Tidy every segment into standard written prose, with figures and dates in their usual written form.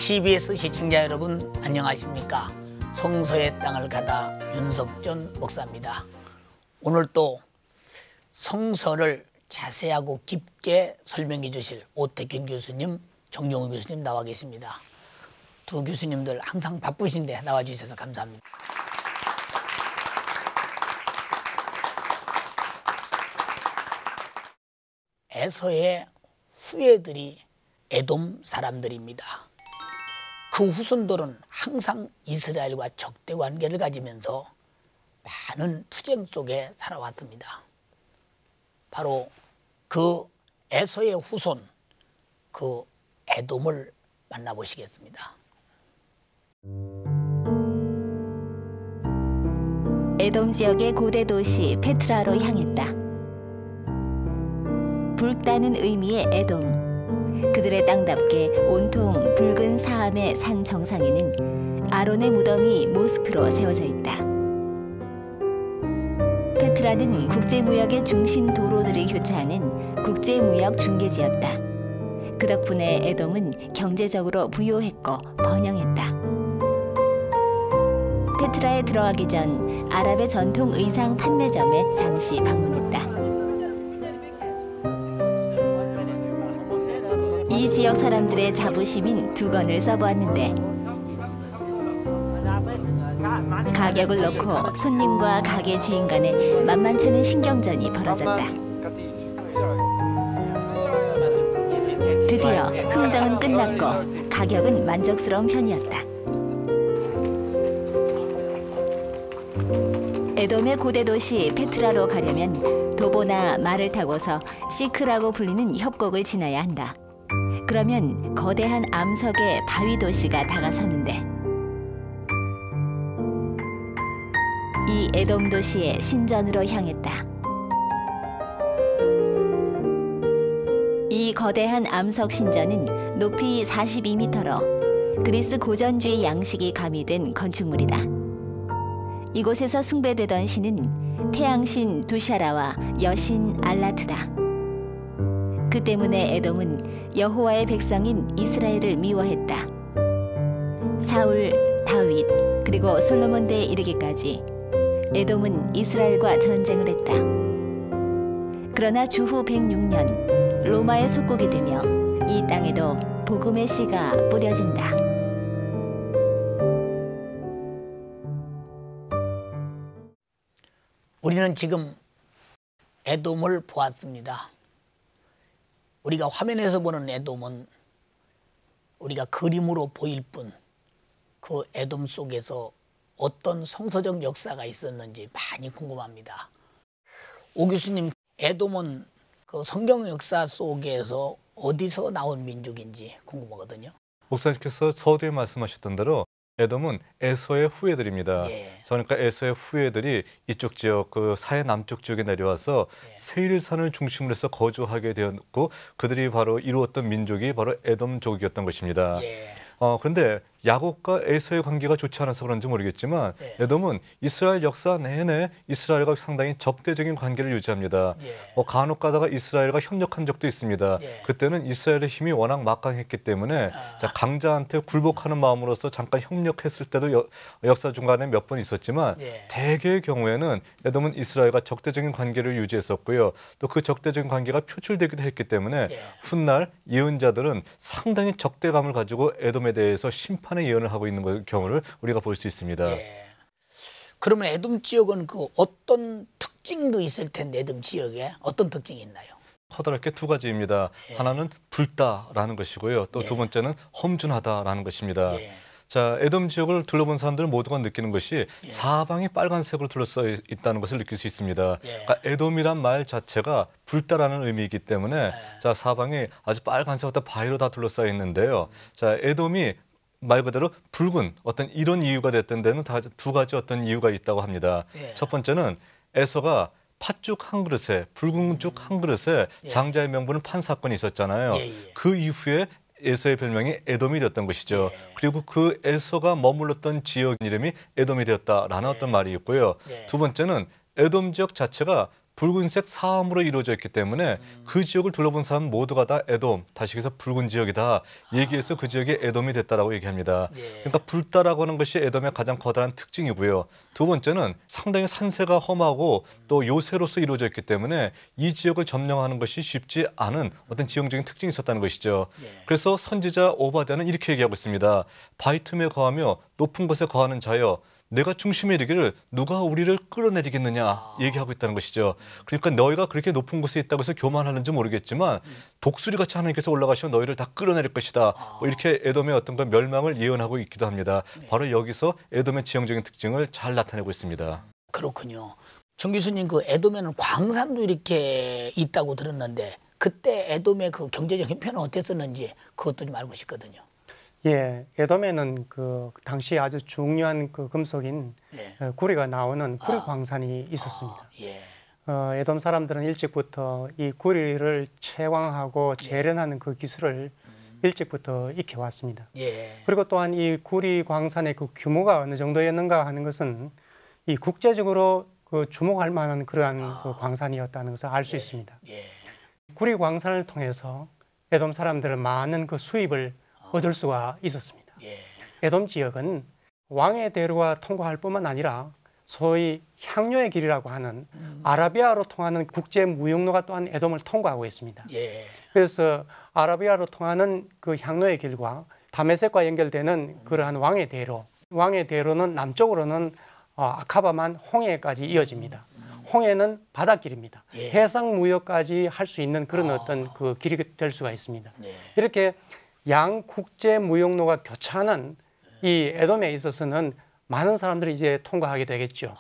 CBS 시청자 여러분 안녕하십니까? 성서의 땅을 가다 윤석전 목사입니다. 오늘 또 성서를 자세하고 깊게 설명해 주실 오태균 교수님, 정경훈 교수님 나와 계십니다. 두 교수님들 항상 바쁘신데 나와 주셔서 감사합니다. 에서의 후예들이 에돔 사람들입니다. 그 후손들은 항상 이스라엘과 적대 관계를 가지면서 많은 투쟁 속에 살아왔습니다. 바로 그 에서의 후손, 그 에돔을 만나보시겠습니다. 에돔 지역의 고대 도시 페트라로 향했다. 붉다는 의미의 에돔. 그들의 땅답게 온통 붉은 사함의 산 정상에는 아론의 무덤이 모스크로 세워져 있다. 페트라는 국제무역의 중심 도로들이 교차하는 국제무역 중개지였다. 그 덕분에 에돔은 경제적으로 부유했고 번영했다. 페트라에 들어가기 전 아랍의 전통 의상 판매점에 잠시 방문했다. 이 지역 사람들의 자부심인 두건을 써보았는데 가격을 놓고 손님과 가게 주인 간에 만만찮은 신경전이 벌어졌다. 드디어 흥정은 끝났고 가격은 만족스러운 편이었다. 에돔의 고대 도시 페트라로 가려면 도보나 말을 타고서 시크라고 불리는 협곡을 지나야 한다. 그러면 거대한 암석의 바위 도시가 다가서는데 이 에돔 도시의 신전으로 향했다. 이 거대한 암석 신전은 높이 42m로 그리스 고전주의 양식이 가미된 건축물이다. 이곳에서 숭배되던 신은 태양신 두샤라와 여신 알라트다. 그 때문에 에돔은 여호와의 백성인 이스라엘을 미워했다. 사울, 다윗, 그리고 솔로몬 때에 이르기까지 에돔은 이스라엘과 전쟁을 했다. 그러나 주후 106년 로마의 속국이 되며 이 땅에도 복음의 씨가 뿌려진다. 우리는 지금 에돔을 보았습니다. 우리가 화면에서 보는 에돔은 우리가 그림으로 보일 뿐 그 에돔 속에서 어떤 성서적 역사가 있었는지 많이 궁금합니다. 오 교수님, 에돔은 그 성경 역사 속에서 어디서 나온 민족인지 궁금하거든요. 목사님께서 서두에 말씀하셨던 대로 에돔은 에서의 후예들입니다. 예. 그러니까 에서의 후예들이 이쪽 지역, 그 사해 남쪽 지역에 내려와서 예. 세일산을 중심으로 해서 거주하게 되었고 그들이 바로 이루었던 민족이 바로 에돔족이었던 것입니다. 예. 그런데 야곱과 에서의 관계가 좋지 않아서 그런지 모르겠지만 예. 에돔은 이스라엘 역사 내내 이스라엘과 상당히 적대적인 관계를 유지합니다. 예. 간혹 가다가 이스라엘과 협력한 적도 있습니다. 예. 그때는 이스라엘의 힘이 워낙 막강했기 때문에 강자한테 굴복하는 마음으로서 잠깐 협력했을 때도 역사 중간에 몇 번 있었지만 예. 대개의 경우에는 에돔은 이스라엘과 적대적인 관계를 유지했었고요. 또 그 적대적인 관계가 표출되기도 했기 때문에 예. 훗날 예언자들은 상당히 적대감을 가지고 에돔에 대해서 심판의 예언을 하고 있는 경우를 우리가 볼 수 있습니다. 예. 그러면 에돔 지역은 그 어떤 특징도 있을 텐데 에돔 지역에 어떤 특징이 있나요? 커다랗게 두 가지입니다. 예. 하나는 붉다라는 것이고요. 또 두 예. 번째는 험준하다라는 것입니다. 예. 자, 에돔 지역을 둘러본 사람들은 모두가 느끼는 것이 예. 사방이 빨간색으로 둘러싸여 있다는 것을 느낄 수 있습니다. 예. 그러니까 에돔이란 말 자체가 붉다라는 의미이기 때문에 자, 사방이 아주 빨간색 어떤 바위로 다 둘러싸여 있는데요. 자, 에돔이 말 그대로 붉은 어떤 이런 이유가 됐던 데는 다 두 가지 어떤 이유가 있다고 합니다. 예. 첫 번째는 에서가 팥죽 한 그릇에 붉은 죽 한 그릇에 예. 장자의 명분을 판 사건이 있었잖아요. 예, 예. 그 이후에 에서의 별명이 에돔이 됐던 것이죠. 예. 그리고 그 에서가 머물렀던 지역 이름이 에돔이 되었다라는 어떤 말이 있고요. 예. 두 번째는 에돔 지역 자체가 붉은색 사암으로 이루어져 있기 때문에 그 지역을 둘러본 사람 모두가 다 에돔, 다시 해서 붉은 지역이다 얘기해서 그 지역이 에돔이 됐다라고 얘기합니다. 그러니까 붉다라고 하는 것이 에돔의 가장 커다란 특징이고요. 두 번째는 상당히 산세가 험하고 또 요새로서 이루어져 있기 때문에 이 지역을 점령하는 것이 쉽지 않은 어떤 지형적인 특징이 있었다는 것이죠. 그래서 선지자 오바댜는 이렇게 얘기하고 있습니다. 바위 틈에 거하며 높은 곳에 거하는 자여, 내가 중심에 이르기를 누가 우리를 끌어내리겠느냐 얘기하고 있다는 것이죠. 그러니까 너희가 그렇게 높은 곳에 있다고 해서 교만하는지 모르겠지만 독수리같이 하나님께서 올라가시면 너희를 다 끌어내릴 것이다. 뭐 이렇게 에돔의 어떤 그 멸망을 예언하고 있기도 합니다. 바로 여기서 에돔의 지형적인 특징을 잘 나타내고 있습니다. 그렇군요. 정 교수님, 그 에돔에는 광산도 이렇게 있다고 들었는데 그때 에돔의 그 경제적 형편은 어땠었는지 그것도 좀 알고 싶거든요. 예, 에돔에는 그 당시 아주 중요한 그 금속인 구리가 나오는 구리 광산이 있었습니다. 에돔 사람들은 일찍부터 이 구리를 채광하고 재련하는 그 기술을 일찍부터 익혀왔습니다. 그리고 또한 이 구리 광산의 그 규모가 어느 정도였는가 하는 것은 이 국제적으로 그 주목할 만한 그러한 그 광산이었다는 것을 알 수 있습니다. 구리 광산을 통해서 에돔 사람들은 많은 그 수입을 얻을 수가 있었습니다. 에돔 지역은 왕의 대로가 통과할 뿐만 아니라 소위 향료의 길이라고 하는 아라비아로 통하는 국제 무역로가 또한 에돔을 통과하고 있습니다. 그래서 아라비아로 통하는 그 향로의 길과 다메섹과 연결되는 그러한 왕의 대로, 왕의 대로는 남쪽으로는 아카바만 홍해까지 이어집니다. 홍해는 바닷길입니다. 해상 무역까지 할 수 있는 그런 어떤 그 길이 될 수가 있습니다. 이렇게 양 국제 무역로가 교차하는 이 에돔에 있어서는 많은 사람들이 이제 통과하게 되겠죠.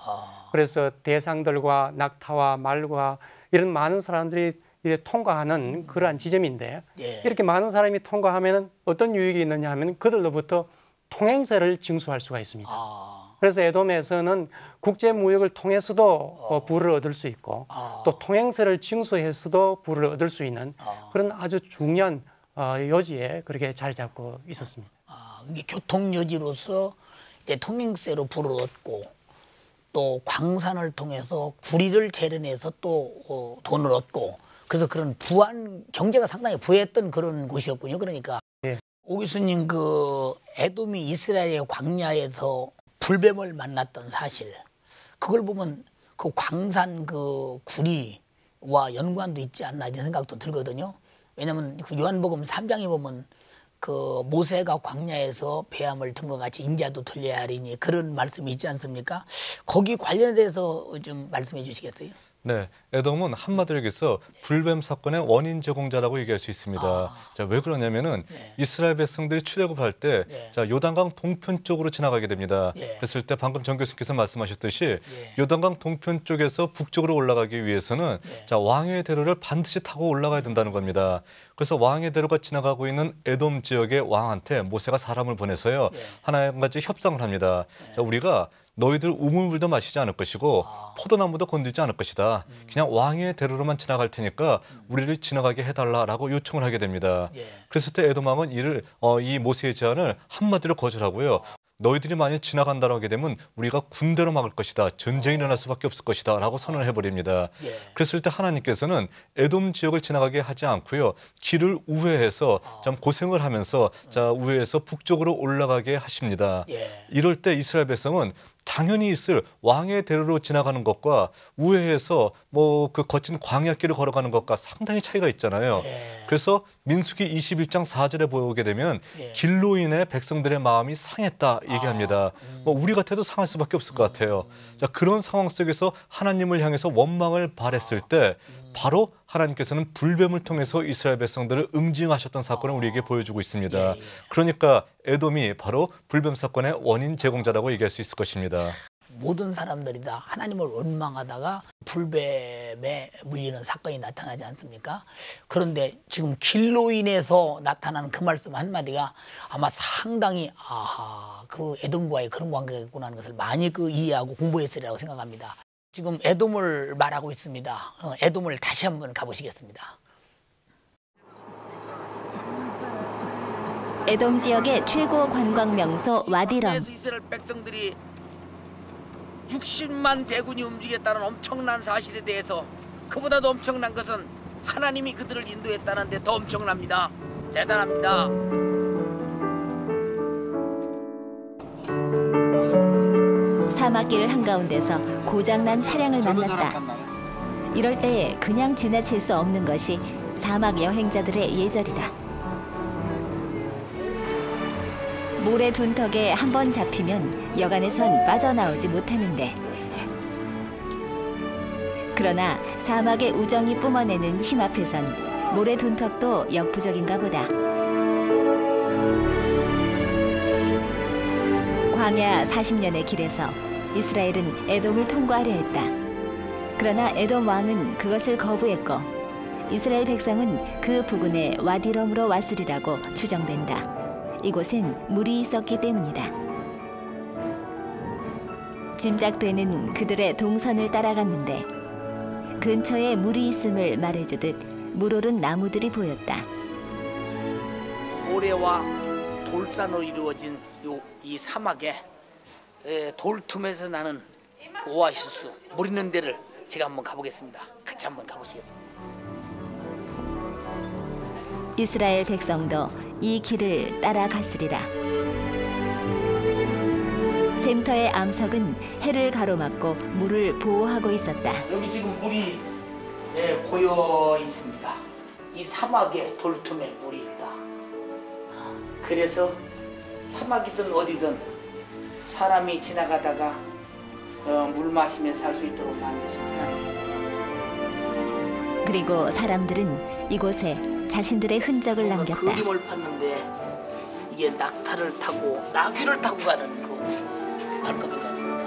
그래서 대상들과 낙타와 말과 이런 많은 사람들이 이제 통과하는 그러한 지점인데 이렇게 많은 사람이 통과하면 어떤 유익이 있느냐 하면 그들로부터 통행세를 징수할 수가 있습니다. 그래서 에돔에서는 국제 무역을 통해서도 부를 얻을 수 있고 또 통행세를 징수해서도 부를 얻을 수 있는 그런 아주 중요한 요지에 그렇게 자리 잡고 있었습니다. 교통요지로서 이제 통행세로 부를 얻고 또 광산을 통해서 구리를 재련해서 또 돈을 얻고 그래서 그런 부한 경제가 상당히 부했던 그런 곳이었군요. 그러니까 오 교수님, 그 에돔이 이스라엘의 광야에서 불뱀을 만났던 사실, 그걸 보면 그 광산 그 구리와 연관도 있지 않나 이런 생각도 들거든요. 왜냐하면 그 요한복음 3장에 보면 그 모세가 광야에서 배암을 든 것 같이 인자도 돌려야 하리니 그런 말씀이 있지 않습니까? 거기 관련돼서 좀 말씀해 주시겠어요? 네, 에돔은 한마디로 얘기해서 불뱀 사건의 원인 제공자라고 얘기할 수 있습니다. 자, 왜 그러냐면은 이스라엘 백성들이 출애굽할 때 자, 요단강 동편 쪽으로 지나가게 됩니다. 그랬을 때 방금 정 교수께서 말씀하셨듯이 요단강 동편 쪽에서 북쪽으로 올라가기 위해서는 자, 왕의 대로를 반드시 타고 올라가야 된다는 겁니다. 그래서 왕의 대로가 지나가고 있는 에돔 지역의 왕한테 모세가 사람을 보내서요 하나 가지 협상을 합니다. 자, 우리가 너희들 우물물도 마시지 않을 것이고 포도나무도 건들지 않을 것이다. 그냥 왕의 대로로만 지나갈 테니까 우리를 지나가게 해달라라고 요청을 하게 됩니다. 그랬을 때 에돔 왕은 이 모세의 제안을 한마디로 거절하고요. 너희들이 만약 지나간다고 하게 되면 우리가 군대로 막을 것이다. 전쟁이 일어날 수밖에 없을 것이다. 라고 선언을 해버립니다. 그랬을 때 하나님께서는 에돔 지역을 지나가게 하지 않고요. 길을 우회해서 좀 고생을 하면서 자, 우회해서 북쪽으로 올라가게 하십니다. 이럴 때 이스라엘 백성은 당연히 있을 왕의 대로로 지나가는 것과 우회해서 뭐 그 거친 광야길을 걸어가는 것과 상당히 차이가 있잖아요. 그래서 민수기 21장 4절에 보게 되면 길로 인해 백성들의 마음이 상했다 얘기합니다. 뭐 우리 같아도 상할 수밖에 없을 것 같아요. 자, 그런 상황 속에서 하나님을 향해서 원망을 바랬을 때 바로 하나님께서는 불뱀을 통해서 이스라엘 백성들을 응징하셨던 사건을 우리에게 보여주고 있습니다. 그러니까 에돔이 바로 불뱀 사건의 원인 제공자라고 얘기할 수 있을 것입니다. 모든 사람들이 다 하나님을 원망하다가 불뱀에 물리는 사건이 나타나지 않습니까? 그런데 지금 길로 인해서 나타나는 그 말씀 한마디가 아마 상당히 그 에돔과의 그런 관계가 있구나 하는 것을 많이 이해하고 공부했으리라고 생각합니다. 지금 에돔을 말하고 있습니다. 에돔을 다시 한번 가보시겠습니다. 에돔 지역의 최고 관광 명소 와디럼. 이스라엘 백성들이 60만 대군이 움직였다는 엄청난 사실에 대해서 그보다도 엄청난 것은 하나님이 그들을 인도했다는 데 더 엄청납니다. 대단합니다. 사막길 한가운데서 고장난 차량을 만났다. 이럴 때 그냥 지나칠 수 없는 것이 사막 여행자들의 예절이다. 모래 둔턱에 한 번 잡히면 여간에선 빠져나오지 못하는데, 그러나 사막의 우정이 뿜어내는 힘 앞에선 모래 둔턱도 역부족인가 보다. 광야 40년의 길에서 이스라엘은 에돔을 통과하려 했다. 그러나 에돔 왕은 그것을 거부했고 이스라엘 백성은 그 부근에 와디럼으로 왔으리라고 추정된다. 이곳엔 물이 있었기 때문이다. 짐작되는 그들의 동선을 따라갔는데 근처에 물이 있음을 말해주듯 물오른 나무들이 보였다. 모래와 돌산으로 이루어진 이 사막에 돌 틈에서 나는 그 오아시스, 물 있는 데를 제가 한번 가보겠습니다. 같이 한번 가보시겠습니다. 이스라엘 백성도 이 길을 따라갔으리라. 샘터의 암석은 해를 가로막고 물을 보호하고 있었다. 여기 지금 물이 고여 있습니다. 이 사막에 돌 틈에 물이 있다. 그래서 사막이든 어디든 사람이 지나가다가 물 마시며 살 수 있도록 만드십니다. 그리고 사람들은 이곳에 자신들의 흔적을 남겼다. 그림을 봤는데 이게 낙타를 타고 나귀를 타고 가는 그 발걸음 같습니다.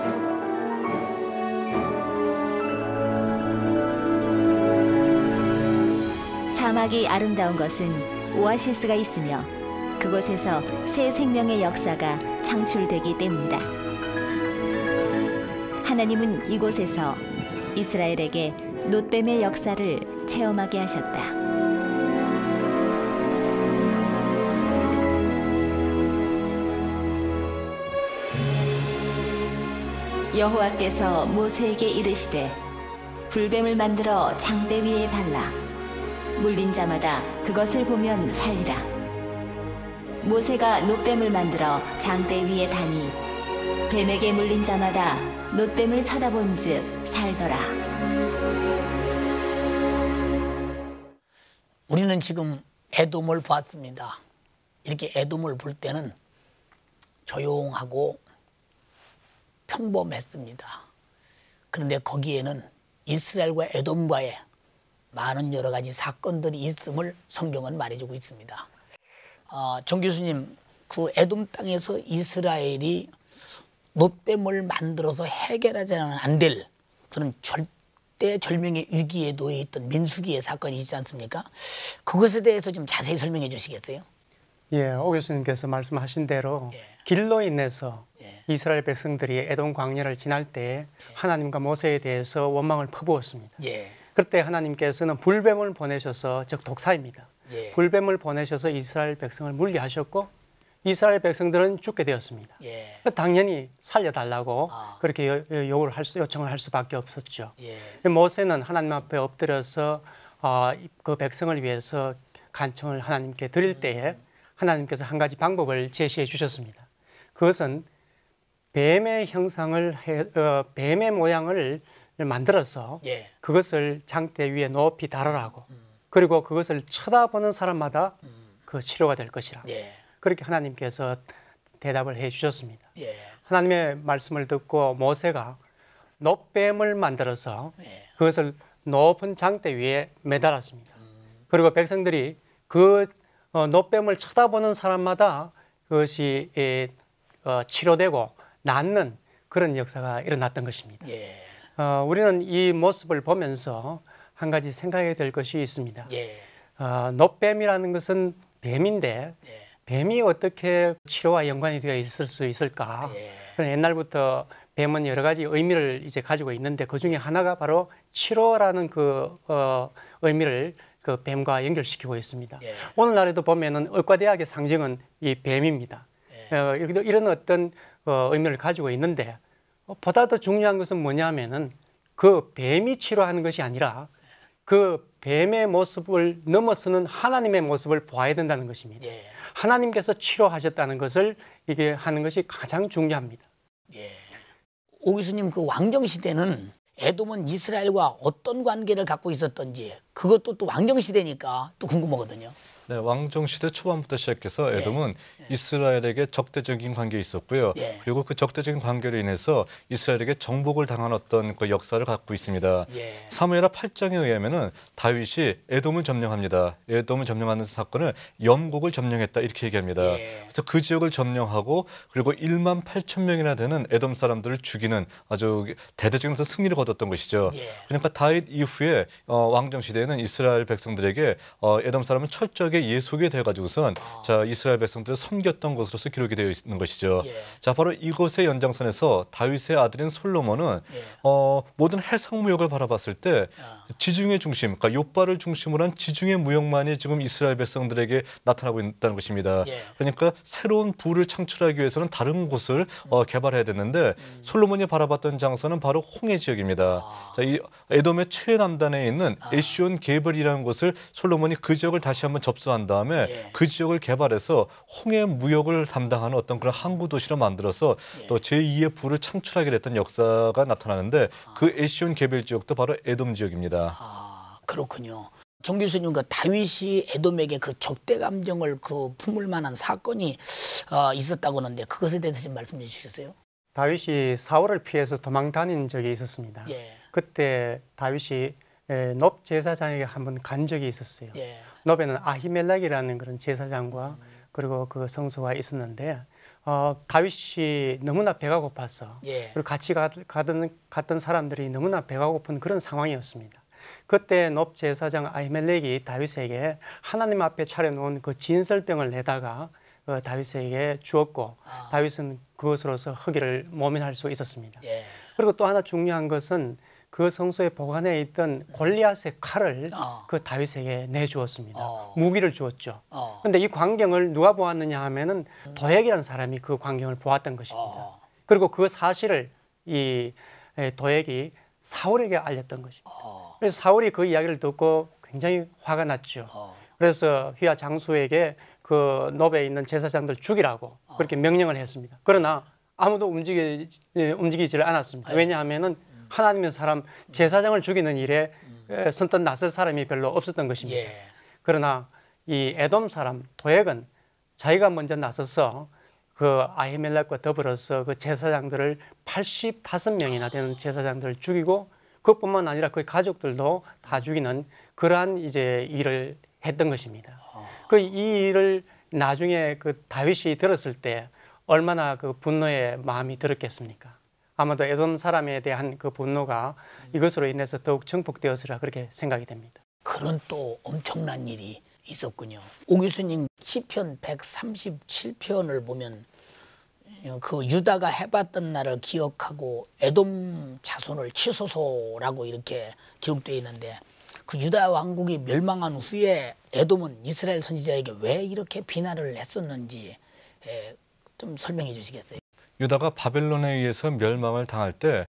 사막이 아름다운 것은 오아시스가 있으며 그곳에서 새 생명의 역사가 창출되기 때문이다. 하나님은 이곳에서 이스라엘에게 놋뱀의 역사를 체험하게 하셨다. 여호와께서 모세에게 이르시되 불뱀을 만들어 장대 위에 달라 물린 자마다 그것을 보면 살리라. 모세가 놋뱀을 만들어 장대 위에 다니 뱀에게 물린 자마다 놋뱀을 쳐다본즉 살더라. 우리는 지금 에돔을 보았습니다. 이렇게 에돔을 볼 때는 조용하고 평범했습니다. 그런데 거기에는 이스라엘과 에돔과의 많은 여러 가지 사건들이 있음을 성경은 말해주고 있습니다. 정 교수님, 그 에돔 땅에서 이스라엘이 놋뱀을 만들어서 해결하자는 안 될 그런 절대절명의 위기에 놓여 있던 민수기의 사건이 있지 않습니까? 그것에 대해서 좀 자세히 설명해 주시겠어요? 예, 오 교수님께서 말씀하신 대로 길로 인해서 이스라엘 백성들이 에돔 광야를 지날 때 하나님과 모세에 대해서 원망을 퍼부었습니다. 그때 하나님께서는 불뱀을 보내셔서, 즉 독사입니다. 불뱀을 보내셔서 이스라엘 백성을 물리하셨고 이스라엘 백성들은 죽게 되었습니다. 당연히 살려달라고 그렇게 요청을 할 수밖에 없었죠. 모세는 하나님 앞에 엎드려서 그 백성을 위해서 간청을 하나님께 드릴 때에 하나님께서 한 가지 방법을 제시해 주셨습니다. 그것은 뱀의 뱀의 모양을 만들어서 그것을 장대 위에 높이 달아라고, 그리고 그것을 쳐다보는 사람마다 그 치료가 될 것이라. 그렇게 하나님께서 대답을 해 주셨습니다. 하나님의 말씀을 듣고 모세가 놋뱀을 만들어서 그것을 높은 장대 위에 매달았습니다. 그리고 백성들이 그 놋뱀을 쳐다보는 사람마다 그것이 치료되고 낫는 그런 역사가 일어났던 것입니다. 우리는 이 모습을 보면서 한 가지 생각해야 될 것이 있습니다. 놋뱀이라는 것은 뱀인데 뱀이 어떻게 치료와 연관이 되어 있을 수 있을까? 옛날부터 뱀은 여러 가지 의미를 이제 가지고 있는데 그 중에 하나가 바로 치료라는 그 의미를 그 뱀과 연결시키고 있습니다. 오늘날에도 보면은 의과대학의 상징은 이 뱀입니다. 이런 어떤 의미를 가지고 있는데 보다 더 중요한 것은 뭐냐면은 그 뱀이 치료하는 것이 아니라 그 뱀의 모습을 넘어서는 하나님의 모습을 보아야 된다는 것입니다. 예. 하나님께서 치료하셨다는 것을 이게 하는 것이 가장 중요합니다. 예. 오 교수님, 그 왕정 시대는 에돔은 이스라엘과 어떤 관계를 갖고 있었던지 그것도 또 왕정 시대니까 또 궁금하거든요. 네, 왕정 시대 초반부터 시작해서 에돔은 이스라엘에게 적대적인 관계에 있었고요. 그리고 그 적대적인 관계로 인해서 이스라엘에게 정복을 당한 어떤 그 역사를 갖고 있습니다. 사무엘하 8장에 의하면은 다윗이 에돔을 점령합니다. 에돔을 점령하는 사건을 영국을 점령했다 이렇게 얘기합니다. 그래서 그 지역을 점령하고 그리고 1만 8천 명이나 되는 에돔 사람들을 죽이는 아주 대대적인 승리를 거뒀던 것이죠. 그러니까 다윗 이후에 왕정 시대에는 이스라엘 백성들에게 에돔 사람은 철저하게 예속이 돼가지고선 자 이스라엘 백성들을 섬겼던 것으로서 기록이 되어 있는 것이죠. 자 바로 이것의 연장선에서 다윗의 아들인 솔로몬은 모든 해상 무역을 바라봤을 때 지중해 중심, 그러니까 욥바를 중심으로 한 지중해 무역만이 지금 이스라엘 백성들에게 나타나고 있다는 것입니다. 그러니까 새로운 부를 창출하기 위해서는 다른 곳을 개발해야 됐는데 솔로몬이 바라봤던 장소는 바로 홍해 지역입니다. 자, 이 에돔의 최남단에 있는 에시온 게벌이라는 곳을 솔로몬이 그 지역을 다시 한번 접수한 다음에 그 지역을 개발해서 홍해 무역을 담당하는 어떤 그런 항구 도시로 만들어서 또 제2의 부를 창출하게 됐던 역사가 나타나는데 그 에시온 게벌 지역도 바로 에돔 지역입니다. 아, 그렇군요. 정 교수님, 그 다윗이 에돔에게 그 적대 감정을 그 품을 만한 사건이 있었다고 하는데 그것에 대해서 좀 말씀해 주시겠어요? 다윗이 사울을 피해서 도망 다닌 적이 있었습니다. 그때 다윗이 놉 제사장에게 한번 간 적이 있었어요. 놉에는 아히멜렉이라는 그런 제사장과 그리고 그 성소가 있었는데 다윗이 너무나 배가 고팠어. 그리고 같이 갔던 사람들이 너무나 배가 고픈 그런 상황이었습니다. 그때 놉 제사장 아히멜렉이 다윗에게 하나님 앞에 차려놓은 그 진설병을 내다가 다윗에게 주었고 다윗은 그것으로서 허기를 모면할 수 있었습니다. 그리고 또 하나 중요한 것은 그 성소에 보관해 있던 골리앗의 칼을 그 다윗에게 내주었습니다. 무기를 주었죠. 그런데 이 광경을 누가 보았느냐 하면은 도액이라는 사람이 그 광경을 보았던 것입니다. 그리고 그 사실을 이 도액이 사울에게 알렸던 것입니다. 그래서 사울이 그 이야기를 듣고 굉장히 화가 났죠. 그래서 휘하 장수에게 그 놉에 있는 제사장들 죽이라고 그렇게 명령을 했습니다. 그러나 아무도 움직이지를 않았습니다. 왜냐하면은 하나님의 사람 제사장을 죽이는 일에 선뜻 나설 사람이 별로 없었던 것입니다. 그러나 이 에돔 사람 도액은 자기가 먼저 나서서 그 아히멜렉과 더불어서 그 제사장들을 85명이나 되는 제사장들을 죽이고 그뿐만 아니라 그 가족들도 다 죽이는 그러한 이제 일을 했던 것입니다. 그 이 일을 나중에 그 다윗이 들었을 때 얼마나 그 분노의 마음이 들었겠습니까? 아마도 에돔 사람에 대한 그 분노가 이것으로 인해서 더욱 증폭되었으리라 그렇게 생각이 됩니다. 그런 또 엄청난 일이 있었군요. 오 교수님, 시편 137편을 보면 그 유다가 해봤던 날을 기억하고 에돔 자손을 치소서라고 이렇게 기록되어 있는데 그 유다 왕국이 멸망한 후에 에돔은 이스라엘 선지자에게 왜 이렇게 비난을 했었는지 좀 설명해 주시겠어요? 유다가 바벨론에 의해서 멸망을 당할 때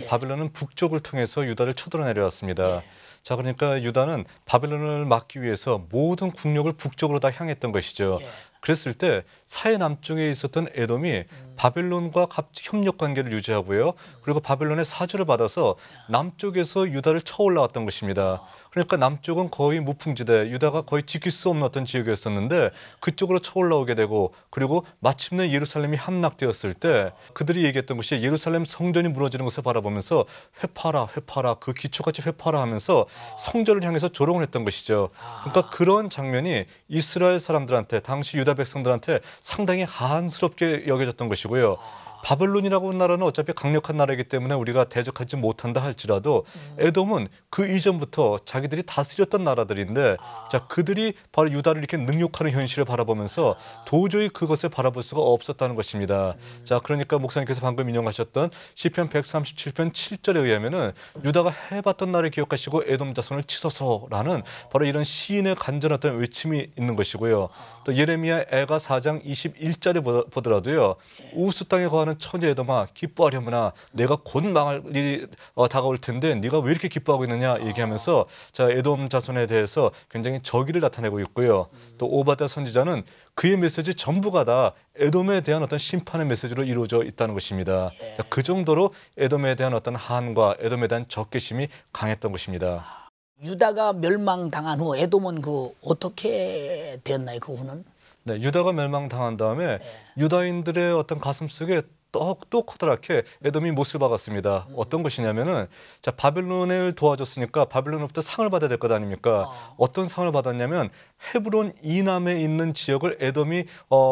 바벨론은 북쪽을 통해서 유다를 쳐들어 내려왔습니다. 자, 그러니까 유다는 바벨론을 막기 위해서 모든 국력을 북쪽으로 다 향했던 것이죠. 그랬을 때 사해 남쪽에 있었던 에돔이 바벨론과 협력 관계를 유지하고요. 그리고 바벨론의 사주를 받아서 남쪽에서 유다를 쳐 올라왔던 것입니다. 그러니까 남쪽은 거의 무풍지대, 유다가 거의 지킬 수 없는 어떤 지역이었었는데 그쪽으로 쳐 올라오게 되고 그리고 마침내 예루살렘이 함락되었을 때 그들이 얘기했던 것이 예루살렘 성전이 무너지는 것을 바라보면서 회파라 회파라 그 기초같이 회파라 하면서 성전을 향해서 조롱을 했던 것이죠. 그러니까 그런 장면이 이스라엘 사람들한테 당시 유다 백성들한테 상당히 한스럽게 여겨졌던 것이고요. 바벨론이라고 하는 나라는 어차피 강력한 나라이기 때문에 우리가 대적하지 못한다 할지라도 에돔은 그 이전부터 자기들이 다스렸던 나라들인데 자 그들이 바로 유다를 이렇게 능욕하는 현실을 바라보면서 도저히 그것을 바라볼 수가 없었다는 것입니다. 자 그러니까 목사님께서 방금 인용하셨던 시편 137편 7절에 의하면은 유다가 해봤던 날을 기억하시고 에돔 자손을 치소서라는 바로 이런 시인의 간절했던 외침이 있는 것이고요. 또 예레미야 애가 4장 21절에 보더라도요. 우스 땅에 거하는 그러면 처녀 에돔아 기뻐하려무나 내가 곧 망할 일이 다가올 텐데 네가 왜 이렇게 기뻐하고 있느냐 얘기하면서 자 에돔 자손에 대해서 굉장히 저기를 나타내고 있고요. 또 오바댜 선지자는 그의 메시지 전부가 다 에돔에 대한 어떤 심판의 메시지로 이루어져 있다는 것입니다. 자, 그 정도로 에돔에 대한 어떤 한과 에돔에 대한 적개심이 강했던 것입니다. 유다가 멸망당한 후 에돔은 어떻게 되었나요? 그 후는? 네, 유다가 멸망당한 다음에 유다인들의 어떤 가슴 속에 또 커다랗게 에돔이 못을 박았습니다. 어떤 것이냐면은 자 바벨론을 도와줬으니까 바벨론으로부터 상을 받아야 될 것 아닙니까? 어떤 상을 받았냐면 헤브론 이남에 있는 지역을 에돔이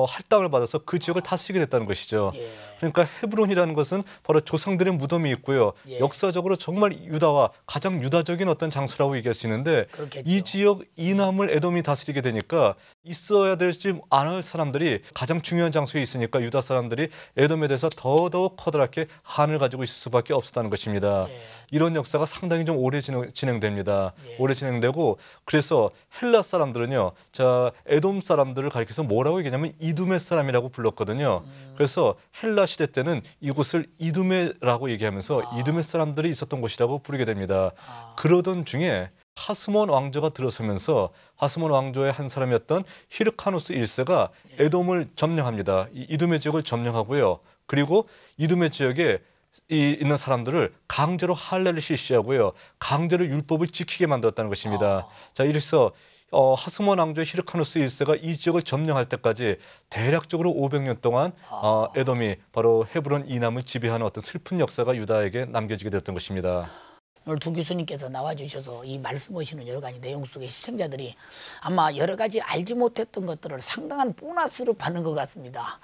할당을 받아서 그 지역을 다스리게 됐다는 것이죠. 그러니까 헤브론이라는 것은 바로 조상들의 무덤이 있고요. 역사적으로 정말 유다와 가장 유다적인 어떤 장소라고 얘기할 수 있는데 그렇겠죠. 이 지역 이남을 에돔이 다스리게 되니까 있어야 될지 않을 사람들이 가장 중요한 장소에 있으니까 유다 사람들이 에돔에 대해서 더더욱 커다랗게 한을 가지고 있을 수밖에 없었다는 것입니다. 이런 역사가 상당히 좀 오래 진행됩니다. 오래 진행되고 그래서 헬라 사람들은요, 자 에돔 사람들을 가리켜서 뭐라고 얘기하냐면 이두메 사람이라고 불렀거든요. 그래서 헬라 시대 때는 이곳을 이두메라고 얘기하면서 이두메 사람들이 있었던 곳이라고 부르게 됩니다. 그러던 중에 하스몬 왕조가 들어서면서 하스몬 왕조의 한 사람이었던 히르카누스 1세가 에돔을 점령합니다. 이두메 지역을 점령하고요. 그리고 이두메 지역에 있는 사람들을 강제로 할례를 실시하고요. 강제로 율법을 지키게 만들었다는 것입니다. 자, 이래서 하스몬 왕조의 히르카누스 1세가 이 지역을 점령할 때까지 대략적으로 500년 동안 에돔이 바로 헤브론 이남을 지배하는 어떤 슬픈 역사가 유다에게 남겨지게 되었던 것입니다. 오늘 두 교수님께서 나와주셔서 이 말씀하시는 여러 가지 내용 속에 시청자들이 아마 여러 가지 알지 못했던 것들을 상당한 보너스로 받는 것 같습니다.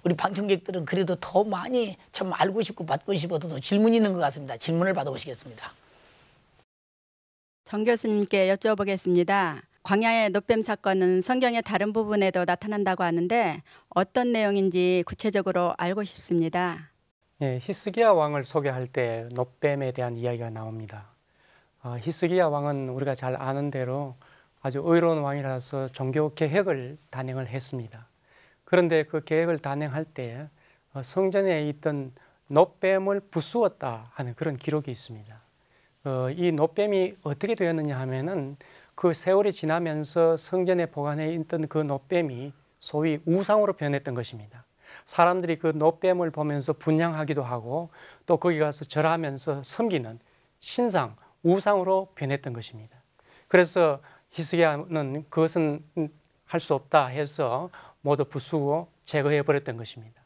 우리 방청객들은 그래도 더 많이 참 알고 싶고 받고 싶어도 더 질문이 있는 것 같습니다. 질문을 받아보시겠습니다. 정 교수님께 여쭤보겠습니다. 광야의 놋뱀 사건은 성경의 다른 부분에도 나타난다고 하는데 어떤 내용인지 구체적으로 알고 싶습니다. 예, 히스기야 왕을 소개할 때 놋뱀에 대한 이야기가 나옵니다. 히스기야 왕은 우리가 잘 아는 대로 아주 의로운 왕이라서 종교 개혁을 단행을 했습니다. 그런데 그 계획을 단행할 때 성전에 있던 놋뱀을 부수었다 하는 그런 기록이 있습니다. 이 놋뱀이 어떻게 되었느냐 하면은 그 세월이 지나면서 성전에 보관해 있던 그 놋뱀이 소위 우상으로 변했던 것입니다. 사람들이 그 놋뱀을 보면서 분향하기도 하고 또 거기 가서 절하면서 섬기는 신상, 우상으로 변했던 것입니다. 그래서 히스기야는 그것은 할 수 없다 해서 모두 부수고 제거해 버렸던 것입니다.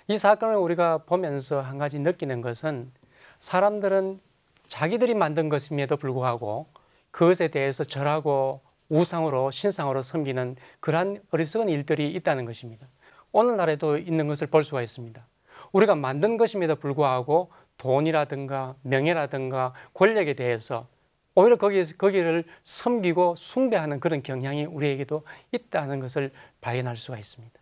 이 사건을 우리가 보면서 한 가지 느끼는 것은 사람들은 자기들이 만든 것임에도 불구하고 그것에 대해서 절하고 우상으로 신상으로 섬기는 그러한 어리석은 일들이 있다는 것입니다. 오늘날에도 있는 것을 볼 수가 있습니다. 우리가 만든 것임에도 불구하고 돈이라든가 명예라든가 권력에 대해서 오히려 거기를 섬기고 숭배하는 그런 경향이 우리에게도 있다는 것을 발견할 수가 있습니다.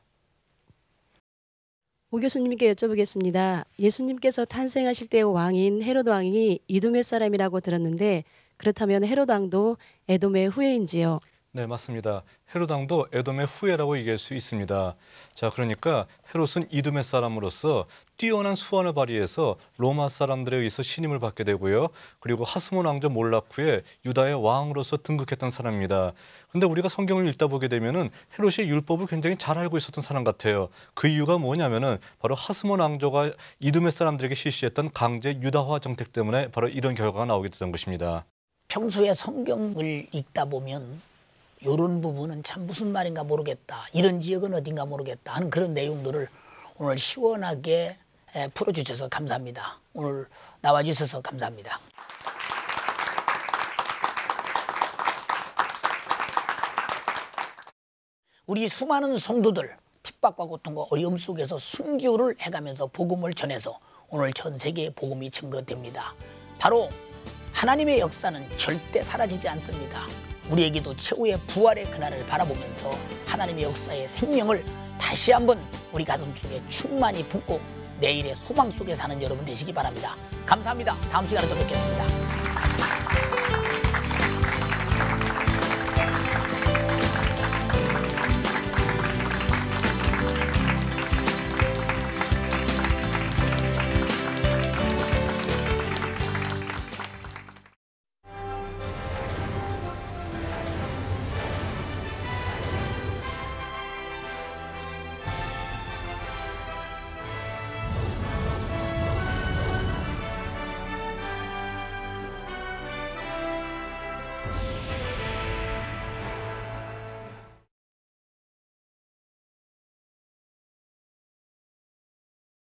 오 교수님께 여쭤보겠습니다. 예수님께서 탄생하실 때의 왕인 헤롯 왕이 이두메 사람이라고 들었는데 그렇다면 헤롯 왕도 에돔의 후예인지요? 네, 맞습니다. 헤롯 왕도 에돔의 후예라고 얘기할 수 있습니다. 자, 그러니까 헤롯은 이두메 사람으로서 뛰어난 수완을 발휘해서 로마 사람들에 의해서 신임을 받게 되고요. 그리고 하스몬 왕조 몰락 후에 유다의 왕으로서 등극했던 사람입니다. 그런데 우리가 성경을 읽다 보게 되면은 헤롯이 율법을 굉장히 잘 알고 있었던 사람 같아요. 그 이유가 뭐냐면은 바로 하스몬 왕조가 이두메 사람들에게 실시했던 강제 유다화 정책 때문에 바로 이런 결과가 나오게 됐던 것입니다. 평소에 성경을 읽다 보면 이런 부분은 참 무슨 말인가 모르겠다, 이런 지역은 어딘가 모르겠다 하는 그런 내용들을 오늘 시원하게 풀어주셔서 감사합니다. 오늘 나와주셔서 감사합니다. 우리 수많은 성도들 핍박과 고통과 어려움 속에서 순교를 해가면서 복음을 전해서 오늘 전 세계에 복음이 증거됩니다. 바로 하나님의 역사는 절대 사라지지 않습니다. 우리에게도 최후의 부활의 그날을 바라보면서 하나님의 역사의 생명을 다시 한번 우리 가슴 속에 충만히 품고 내일의 소망 속에 사는 여러분 되시기 바랍니다. 감사합니다. 다음 시간에 또 뵙겠습니다.